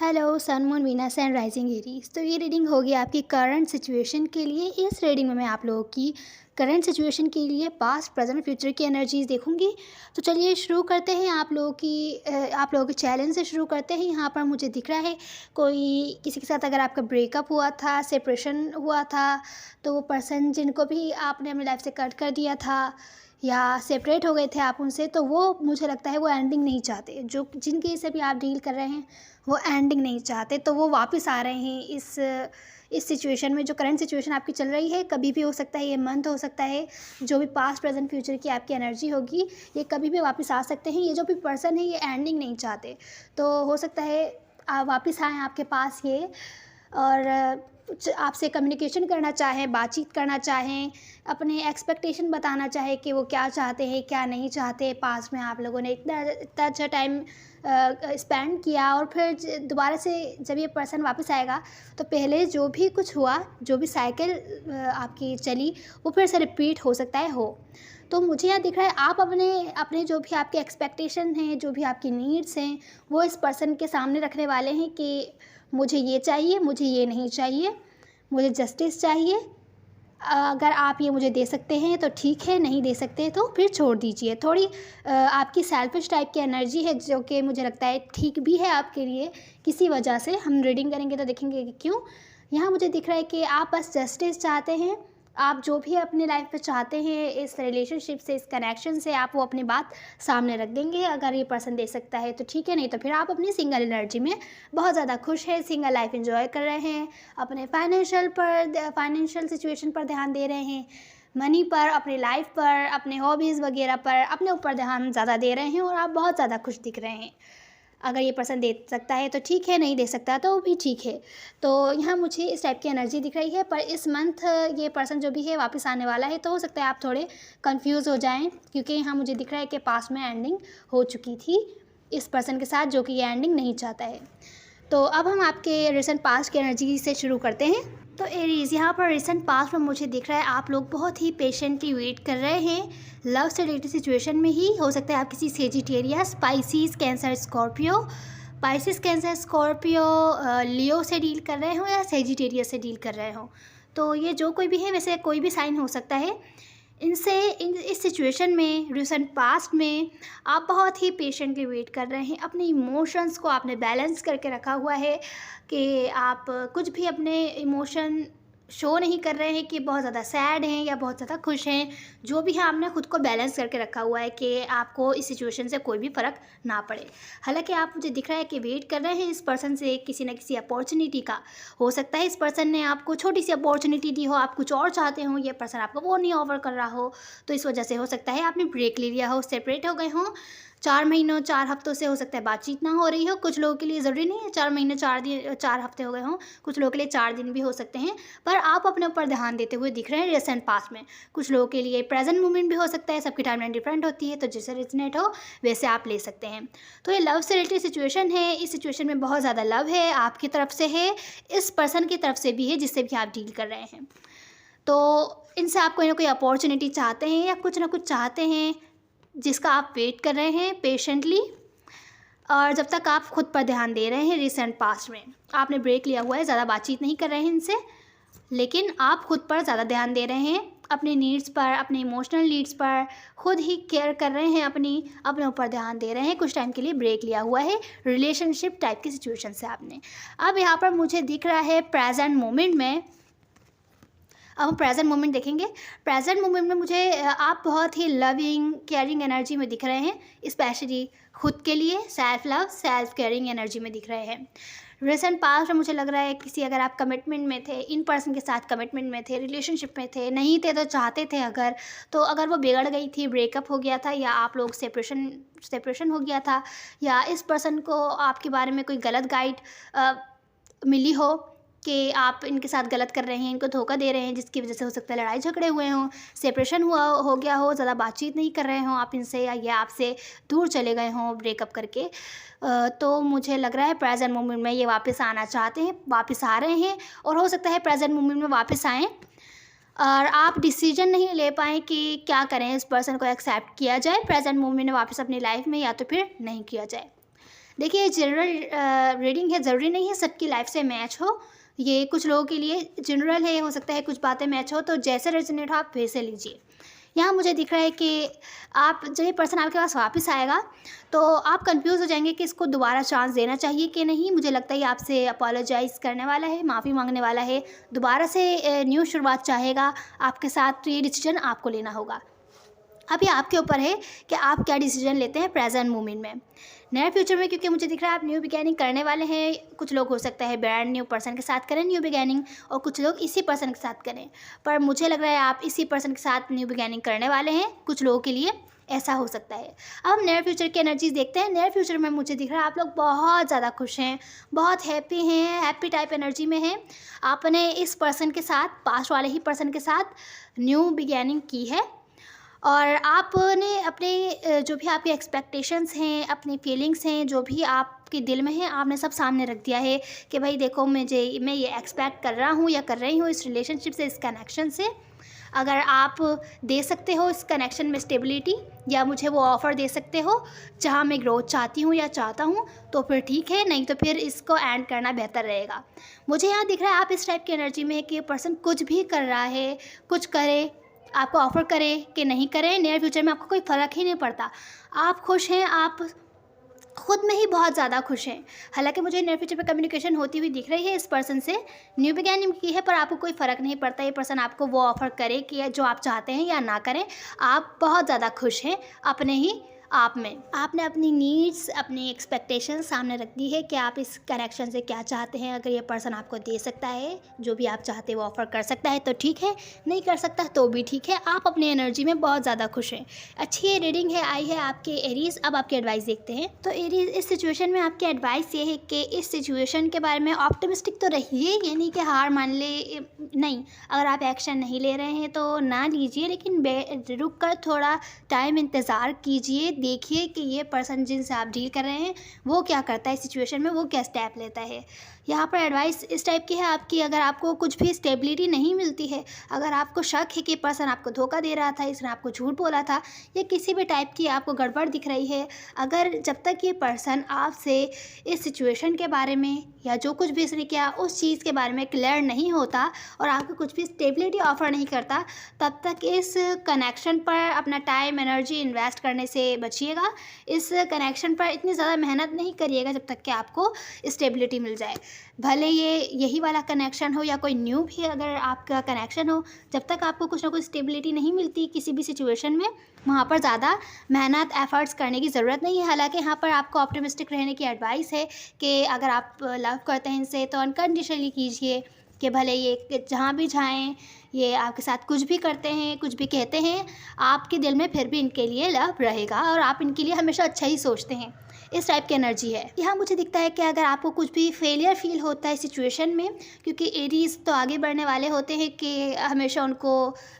Hello sun moon Venus and rising Aries. तो ये reading होगी आपकी करंट सिचुएशन के लिए। इस रीडिंग में मैं आप लोगों की करंट सिचुएशन के लिए पास्ट प्रेजेंट फ्यूचर की एनर्जीज देखूंगी। तो चलिए शुरू करते हैं। आप लोगों के चैलेंज से शुरू करते हैं। यहाँ पर मुझे दिख रहा है कोई किसी के साथ अगर आपका ब्रेकअप हुआ था, सेपरेशन हुआ था, तो वो पर्सन जिनको भी आपने अपनी लाइफ से कट कर दिया था या सेपरेट हो गए थे आप उनसे, तो वो मुझे लगता है वो एंडिंग नहीं चाहते। जो जिनके से भी आप डील कर रहे हैं वो एंडिंग नहीं चाहते, तो वो वापस आ रहे हैं इस सिचुएशन में। जो करंट सिचुएशन आपकी चल रही है, कभी भी हो सकता है, ये मंथ हो सकता है, जो भी पास्ट प्रेजेंट फ्यूचर की आपकी एनर्जी होगी ये कभी भी वापस आ सकते हैं। ये जो भी पर्सन है ये एंडिंग नहीं चाहते, तो हो सकता है आप वापस आएँ आपके पास ये, और आपसे कम्युनिकेशन करना चाहें, बातचीत करना चाहें, अपने एक्सपेक्टेशन बताना चाहें कि वो क्या चाहते हैं क्या नहीं चाहते। पास में आप लोगों ने इतना इतना अच्छा टाइम स्पेंड किया, और फिर दोबारा से जब ये पर्सन वापस आएगा तो पहले जो भी कुछ हुआ, जो भी साइकिल आपकी चली, वो फिर से रिपीट हो सकता है हो। तो मुझे यहाँ दिख रहा है आप अपने अपने जो भी आपके एक्सपेक्टेशन हैं, जो भी आपकी नीड्स हैं, वो इस पर्सन के सामने रखने वाले हैं कि मुझे ये चाहिए, मुझे ये नहीं चाहिए, मुझे जस्टिस चाहिए। अगर आप ये मुझे दे सकते हैं तो ठीक है, नहीं दे सकते तो फिर छोड़ दीजिए। थोड़ी आपकी सेल्फिश टाइप की एनर्जी है, जो कि मुझे लगता है ठीक भी है आपके लिए। किसी वजह से हम रीडिंग करेंगे तो देखेंगे कि क्यों। यहाँ मुझे दिख रहा है कि आप बस जस्टिस चाहते हैं। आप जो भी अपनी लाइफ में चाहते हैं इस रिलेशनशिप से, इस कनेक्शन से, आप वो अपनी बात सामने रख देंगे। अगर ये पर्सन दे सकता है तो ठीक है, नहीं तो फिर आप अपनी सिंगल एनर्जी में बहुत ज़्यादा खुश है, सिंगल लाइफ एंजॉय कर रहे हैं, अपने फाइनेंशियल सिचुएशन पर ध्यान दे रहे हैं, मनी पर, अपनी लाइफ पर, अपने हॉबीज़ वगैरह पर, अपने ऊपर ध्यान ज़्यादा दे रहे हैं, और आप बहुत ज़्यादा खुश दिख रहे हैं। अगर ये पर्सन दे सकता है तो ठीक है, नहीं दे सकता तो भी ठीक है। तो यहाँ मुझे इस टाइप की एनर्जी दिख रही है। पर इस मंथ ये पर्सन जो भी है वापस आने वाला है, तो हो सकता है आप थोड़े कंफ्यूज हो जाएं, क्योंकि यहाँ मुझे दिख रहा है कि पास्ट में एंडिंग हो चुकी थी इस पर्सन के साथ, जो कि ये एंडिंग नहीं चाहता है। तो अब हम आपके रिसेंट पास्ट की एनर्जी से शुरू करते हैं। तो एरीज, यहाँ पर रिसेंट पास्ट में मुझे दिख रहा है आप लोग बहुत ही पेशेंटली वेट कर रहे हैं। लव से रिलेटेड सिचुएशन में ही हो सकता है आप किसी Sagittarius, Pisces, Cancer, Scorpio, Pisces, Cancer, Scorpio, Leo से डील कर रहे हो, या सेजिटेरियस से डील कर रहे हो। तो ये जो कोई भी है, वैसे कोई भी साइन हो सकता है। इस सिचुएशन में, रिसेंट पास्ट में, आप बहुत ही पेशेंटली वेट कर रहे हैं। अपने इमोशंस को आपने बैलेंस करके रखा हुआ है कि आप कुछ भी अपने इमोशन शो नहीं कर रहे हैं कि बहुत ज़्यादा सैड हैं या बहुत ज़्यादा खुश हैं। जो भी है आपने खुद को बैलेंस करके रखा हुआ है कि आपको इस सिचुएशन से कोई भी फ़र्क ना पड़े। हालांकि आप, मुझे दिख रहा है कि वेट कर रहे हैं इस पर्सन से किसी न किसी अपॉर्चुनिटी का। हो सकता है इस पर्सन ने आपको छोटी सी अपॉर्चुनिटी दी हो, आप कुछ और चाहते हो, ये पर्सन आपको वो नहीं ऑफर कर रहा हो, तो इस वजह से हो सकता है आपने ब्रेक ले लिया हो, सेपरेट हो गए हों। 4 महीनों 4 हफ्तों से हो सकता है बातचीत ना हो रही हो। कुछ लोगों के लिए ज़रूरी नहीं है 4 महीने 4 दिन 4 हफ्ते हो गए हों, कुछ लोगों के लिए 4 दिन भी हो सकते हैं। पर आप अपने ऊपर ध्यान देते हुए दिख रहे हैं रिसेंट पास्ट में। कुछ लोगों के लिए प्रेजेंट मोमेंट भी हो सकता है, सबकी टाइमलाइन डिफरेंट होती है, तो जैसे रिजनेट हो वैसे आप ले सकते हैं। तो ये लव से रिलेटेड सिचुएशन है। इस सिचुएशन में बहुत ज़्यादा लव है, आपकी तरफ से है, इस पर्सन की तरफ से भी है जिससे भी आप डील कर रहे हैं। तो इनसे आप कोई ना कोई अपॉर्चुनिटी चाहते हैं या कुछ ना कुछ चाहते हैं, जिसका आप वेट कर रहे हैं पेशेंटली। और जब तक आप खुद पर ध्यान दे रहे हैं, रिसेंट पास्ट में आपने ब्रेक लिया हुआ है, ज़्यादा बातचीत नहीं कर रहे हैं इनसे, लेकिन आप खुद पर ज़्यादा ध्यान दे रहे हैं, अपने नीड्स पर, अपने इमोशनल नीड्स पर खुद ही केयर कर रहे हैं, अपने ऊपर ध्यान दे रहे हैं। कुछ टाइम के लिए ब्रेक लिया हुआ है रिलेशनशिप टाइप की सिचुएशन से आपने। अब यहाँ पर मुझे दिख रहा है प्रेजेंट मोमेंट में। अब हम प्रेजेंट मोमेंट देखेंगे। प्रेजेंट मोमेंट में मुझे आप बहुत ही लविंग, केयरिंग एनर्जी में दिख रहे हैं, स्पेशली खुद के लिए self love, self caring energy में दिख रहे हैं। रिसेंट पास्ट में मुझे लग रहा है किसी, अगर आप कमिटमेंट में थे, इन पर्सन के साथ कमिटमेंट में थे, रिलेशनशिप में थे, नहीं थे तो चाहते थे अगर, तो अगर वो बिगड़ गई थी, ब्रेकअप हो गया था, या आप लोग सेपरेशन हो गया था, या इस पर्सन को आपके बारे में कोई गलत गाइड मिली हो कि आप इनके साथ गलत कर रहे हैं, इनको धोखा दे रहे हैं, जिसकी वजह से हो सकता है लड़ाई झगड़े हुए हों, सेपरेशन हो गया हो, ज़्यादा बातचीत नहीं कर रहे हों आप इनसे, या ये आपसे दूर चले गए हों ब्रेकअप करके। तो मुझे लग रहा है प्रेजेंट मोमेंट में ये वापस आना चाहते हैं, वापस आ रहे हैं, और हो सकता है प्रेजेंट मोमेंट में वापस आएँ और आप डिसीजन नहीं ले पाएँ कि क्या करें, इस पर्सन को एक्सेप्ट किया जाए प्रेजेंट मोमेंट में वापस अपनी लाइफ में, या तो फिर नहीं किया जाए। देखिए जनरल रीडिंग है, ज़रूरी नहीं है सबकी लाइफ से मैच हो। ये कुछ लोगों के लिए जनरल है, हो सकता है कुछ बातें मैच हो, तो जैसे रेजोनेट हो आप वैसे लीजिए। यहाँ मुझे दिख रहा है कि आप जब ये पर्सन आपके पास वापस आएगा तो आप कंफ्यूज हो जाएंगे कि इसको दोबारा चांस देना चाहिए कि नहीं। मुझे लगता है ये आपसे अपोलोजाइज़ करने वाला है, माफ़ी मांगने वाला है, दोबारा से न्यू शुरुआत चाहेगा आपके साथ। तो ये डिसीजन आपको लेना होगा। अब ये आपके ऊपर है कि आप क्या डिसीजन लेते हैं प्रेजेंट मोमेंट में। नियर फ्यूचर में क्योंकि मुझे दिख रहा है आप न्यू बिगैनिंग करने वाले हैं। कुछ लोग हो सकता है ब्रांड न्यू पर्सन के साथ करें न्यू बिगैनिंग, और कुछ लोग इसी पर्सन के साथ करें। पर मुझे लग रहा है आप इसी पर्सन के साथ न्यू बिगैनिंग करने वाले हैं। कुछ लोगों के लिए ऐसा हो सकता है। अब हम नियर फ्यूचर की एनर्जीज देखते हैं। नियर फ्यूचर में मुझे दिख रहा है आप लोग बहुत ज़्यादा खुश हैं, बहुत हैप्पी हैं, हैप्पी टाइप एनर्जी में हैं। आपने इस पर्सन के साथ, पास्ट वाले ही पर्सन के साथ न्यू बिगैनिंग की है, और आपने अपने जो भी आपके एक्सपेक्टेशंस हैं, अपनी फीलिंग्स हैं, जो भी आपके दिल में है, आपने सब सामने रख दिया है कि भाई देखो मैं ये एक्सपेक्ट कर रहा हूँ या कर रही हूँ इस रिलेशनशिप से, इस कनेक्शन से। अगर आप दे सकते हो इस कनेक्शन में स्टेबिलिटी, या मुझे वो ऑफ़र दे सकते हो जहाँ मैं ग्रोथ चाहती हूँ या चाहता हूँ, तो फिर ठीक है, नहीं तो फिर इसको एंड करना बेहतर रहेगा। मुझे यहाँ दिख रहा है आप इस टाइप की एनर्जी में है कि पर्सन कुछ भी कर रहा है, कुछ करे, आपको ऑफ़र करे कि नहीं करे, नियर फ्यूचर में आपको कोई फ़र्क ही नहीं पड़ता। आप खुश हैं, आप खुद में ही बहुत ज़्यादा खुश हैं। हालांकि मुझे नियर फ्यूचर पे कम्युनिकेशन होती हुई दिख रही है इस पर्सन से, न्यू बिगैनिंग की है, पर आपको कोई फ़र्क नहीं पड़ता ये पर्सन आपको वो ऑफ़र करे कि जो आप चाहते हैं या ना करें। आप बहुत ज़्यादा खुश हैं अपने ही आप में। आपने अपनी नीड्स, अपनी एक्सपेक्टेशंस सामने रख दी है कि आप इस कनेक्शन से क्या चाहते हैं। अगर ये पर्सन आपको दे सकता है, जो भी आप चाहते हैं वो ऑफ़र कर सकता है तो ठीक है, नहीं कर सकता तो भी ठीक है। आप अपनी एनर्जी में बहुत ज़्यादा खुश हैं। अच्छी ये रीडिंग है, आई है आपके एरीज़। अब आपकी एडवाइस देखते हैं। तो एरीज़, इस सिचुएशन में आपकी एडवाइस ये है कि इस सिचुएशन के बारे में ऑप्टिमिस्टिक तो रहिए, ये नहीं कि हार मान ले, नहीं। अगर आप एक्शन नहीं ले रहे हैं तो ना लीजिए, लेकिन रुक कर थोड़ा टाइम इंतज़ार कीजिए, देखिए कि ये पर्सन जिनसे आप डील कर रहे हैं वो क्या करता है सिचुएशन में, वो क्या स्टेप लेता है। यहाँ पर एडवाइस इस टाइप की है आपकी, अगर आपको कुछ भी स्टेबिलिटी नहीं मिलती है, अगर आपको शक है कि पर्सन आपको धोखा दे रहा था, इसने आपको झूठ बोला था, या किसी भी टाइप की आपको गड़बड़ दिख रही है, अगर जब तक ये पर्सन आपसे इस सिचुएशन के बारे में या जो कुछ भी इसने किया उस चीज़ के बारे में क्लियर नहीं होता और आपको कुछ भी स्टेबिलिटी ऑफर नहीं करता, तब तक इस कनेक्शन पर अपना टाइम एनर्जी इन्वेस्ट करने से बचिएगा। इस कनेक्शन पर इतनी ज़्यादा मेहनत नहीं करिएगा जब तक कि आपको स्टेबिलिटी मिल जाए। भले ये यही वाला कनेक्शन हो या कोई न्यू भी अगर आपका कनेक्शन हो, जब तक आपको कुछ ना कुछ स्टेबिलिटी नहीं मिलती किसी भी सिचुएशन में, वहाँ पर ज़्यादा मेहनत एफर्ट्स करने की ज़रूरत नहीं है। हालांकि यहाँ पर आपको ऑप्टिमिस्टिक रहने की एडवाइस है कि अगर आप लव करते हैं इनसे तो अनकंडीशनली कीजिए, कि भले ये जहाँ भी जाएँ, ये आपके साथ कुछ भी करते हैं, कुछ भी कहते हैं, आपके दिल में फिर भी इनके लिए लव रहेगा और आप इनके लिए हमेशा अच्छा ही सोचते हैं। इस टाइप की एनर्जी है। यहाँ मुझे दिखता है कि अगर आपको कुछ भी फेलियर फील होता है सिचुएशन में, क्योंकि एरीज तो आगे बढ़ने वाले होते हैं कि हमेशा उनको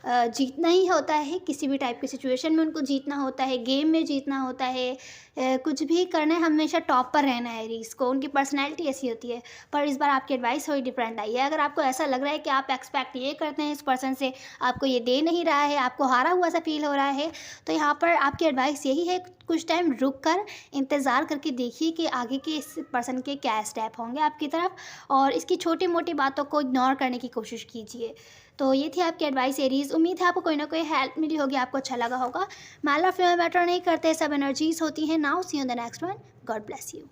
जीतना ही होता है, किसी भी टाइप की सिचुएशन में उनको जीतना होता है, गेम में जीतना होता है, कुछ भी करना है, हमेशा टॉप पर रहना है एरीज को, उनकी पर्सनैलिटी ऐसी होती है। पर इस बार आपकी एडवाइस थोड़ी डिफरेंट आई है। अगर आपको ऐसा लग रहा है कि आप एक्सपेक्ट ये करते हैं इस पर्सन से, आपको ये दे नहीं रहा है, आपको हारा हुआ सा फील हो रहा है, तो यहाँ पर आपकी एडवाइस यही है, कुछ टाइम रुक कर इंतज़ार करके देखिए कि आगे के इस पर्सन के क्या स्टेप होंगे आपकी तरफ, और इसकी छोटी मोटी बातों को इग्नोर करने की कोशिश कीजिए। तो ये थी आपकी एडवाइस एरीज। उम्मीद है आपको कोई ना कोई हेल्प मिली होगी, आपको अच्छा लगा होगा। मैल और फीमेल मैटर नहीं करते, सब एनर्जीज होती हैं। Now see you in the next one. God bless you.